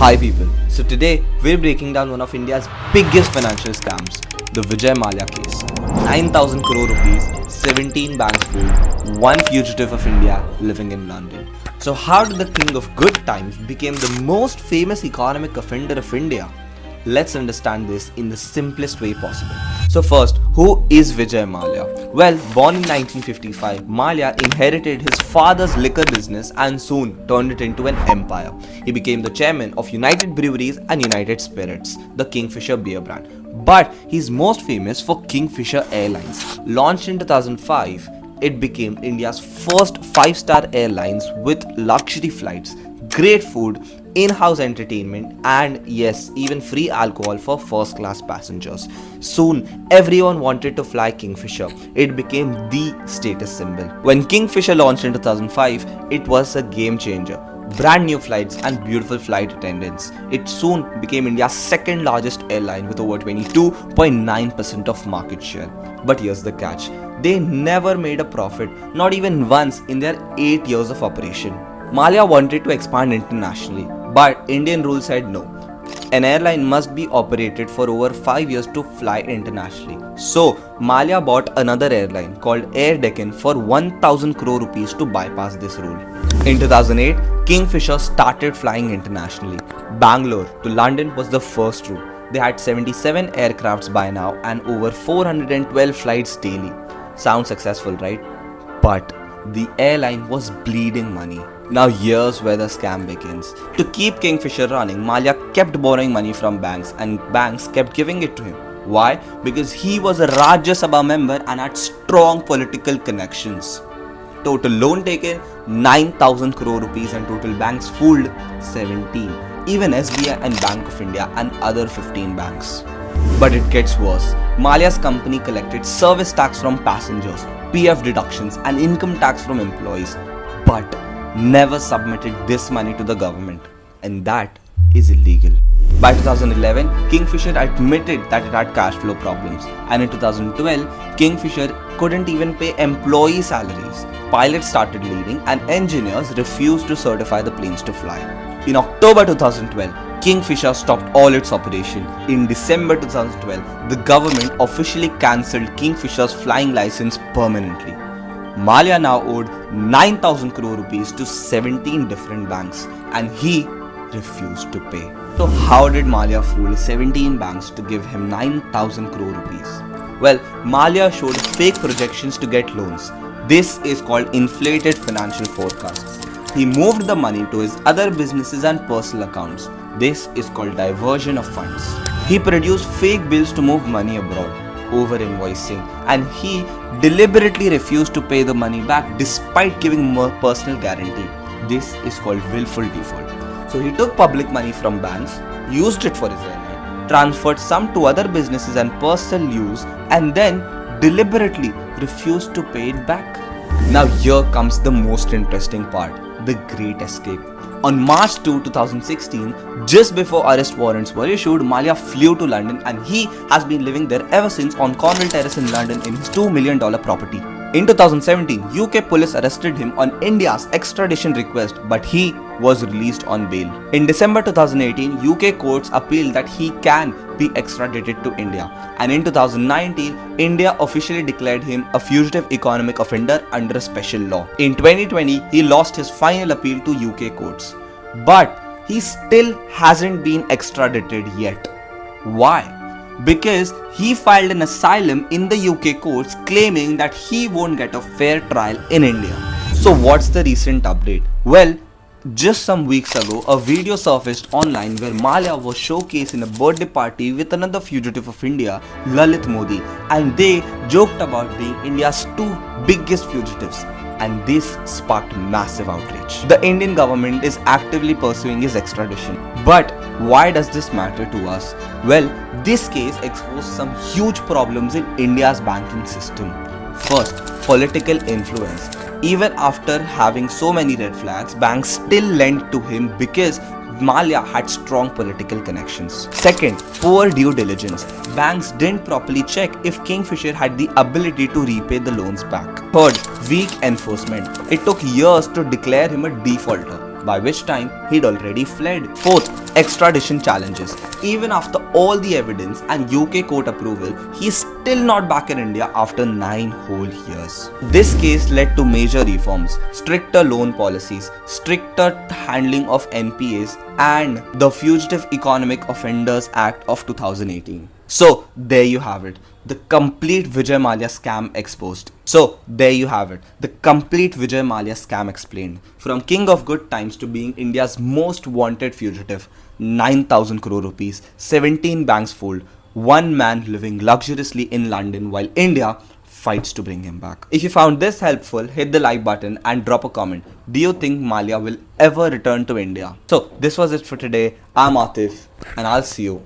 Hi people, so today we're breaking down one of India's biggest financial scams, the Vijay Mallya case. 9,000 crore rupees, 17 banks fooled, one fugitive of India living in London. So how did the king of good times become the most famous economic offender of India? Let's understand this in the simplest way possible. So first, who is Vijay Mallya? Well, born in 1955, Mallya inherited his father's liquor business and soon turned it into an empire. He became the chairman of United Breweries and United Spirits, the Kingfisher beer brand. But he's most famous for Kingfisher Airlines. Launched in 2005, it became India's first 5-star airlines with luxury flights, great food, in-house entertainment, and yes, even free alcohol for first-class passengers. Soon, everyone wanted to fly Kingfisher. It became the status symbol. When Kingfisher launched in 2005, it was a game changer. Brand new flights and beautiful flight attendants. It soon became India's second largest airline with over 22.9% of market share. But here's the catch. They never made a profit, not even once in their 8 years of operation. Mallya wanted to expand internationally, but Indian rules said no. An airline must be operated for over 5 years to fly internationally. So, Mallya bought another airline called Air Deccan for 1,000 crore rupees to bypass this rule. In 2008, Kingfisher started flying internationally. Bangalore to London was the first route. They had 77 aircrafts by now and over 412 flights daily. Sounds successful, right? But the airline was bleeding money. Now here's where the scam begins. To keep Kingfisher running, Mallya kept borrowing money from banks and banks kept giving it to him. Why? Because he was a Rajya Sabha member and had strong political connections. Total loan taken 9,000 crore rupees and total banks fooled 17. Even SBI and Bank of India and other 15 banks. But it gets worse. Mallya's company collected service tax from passengers, PF deductions and income tax from employees, but never submitted this money to the government, and that is illegal. By 2011, Kingfisher admitted that it had cash flow problems, and in 2012, Kingfisher couldn't even pay employee salaries. Pilots started leaving and engineers refused to certify the planes to fly. In October 2012, Kingfisher stopped all its operation. In December 2012, the government officially cancelled Kingfisher's flying license permanently. Mallya now owed 9,000 crore rupees to 17 different banks and he refused to pay. So how did Mallya fool 17 banks to give him 9,000 crore rupees? Well, Mallya showed fake projections to get loans. This is called inflated financial forecasts. He moved the money to his other businesses and personal accounts. This is called diversion of funds. He produced fake bills to move money abroad, over-invoicing, and he deliberately refused to pay the money back despite giving more personal guarantee. This is called willful default. So he took public money from banks, used it for his airline, transferred some to other businesses and personal use, and then deliberately refused to pay it back. Now here comes the most interesting part, the Great Escape. On March 2, 2016, just before arrest warrants were issued, Mallya flew to London and he has been living there ever since on Cornwall Terrace in London in his $2 million property. In 2017, UK police arrested him on India's extradition request, but he was released on bail. In December 2018, UK courts appealed that he can be extradited to India. And in 2019, India officially declared him a fugitive economic offender under a special law. In 2020, he lost his final appeal to UK courts. But he still hasn't been extradited yet. Why? Because he filed an asylum in the UK courts claiming that he won't get a fair trial in India. So what's the recent update? Well, just some weeks ago, a video surfaced online where Mallya was showcased in a birthday party with another fugitive of India, Lalit Modi, and they joked about being India's two biggest fugitives. And this sparked massive outrage. The Indian government is actively pursuing his extradition. But why does this matter to us? Well, this case exposed some huge problems in India's banking system. First, political influence. Even after having so many red flags, banks still lent to him because Mallya had strong political connections. Second, poor due diligence. Banks didn't properly check if Kingfisher had the ability to repay the loans back. Third, weak enforcement. It took years to declare him a defaulter, by which time he'd already fled. Fourth, extradition challenges. Even after all the evidence and UK court approval, he's still not back in India after 9 whole years. This case led to major reforms, stricter loan policies, stricter handling of NPAs, and the Fugitive Economic Offenders Act of 2018. So there you have it, the complete Vijay Mallya scam exposed. So there you have it, the complete Vijay Mallya scam explained. From king of good times to being India's most wanted fugitive, 9,000 crore rupees, 17 banks fold, one man living luxuriously in London while India fights to bring him back. If you found this helpful, hit the like button and drop a comment. Do you think Mallya will ever return to India? So this was it for today. I'm Atif and I'll see you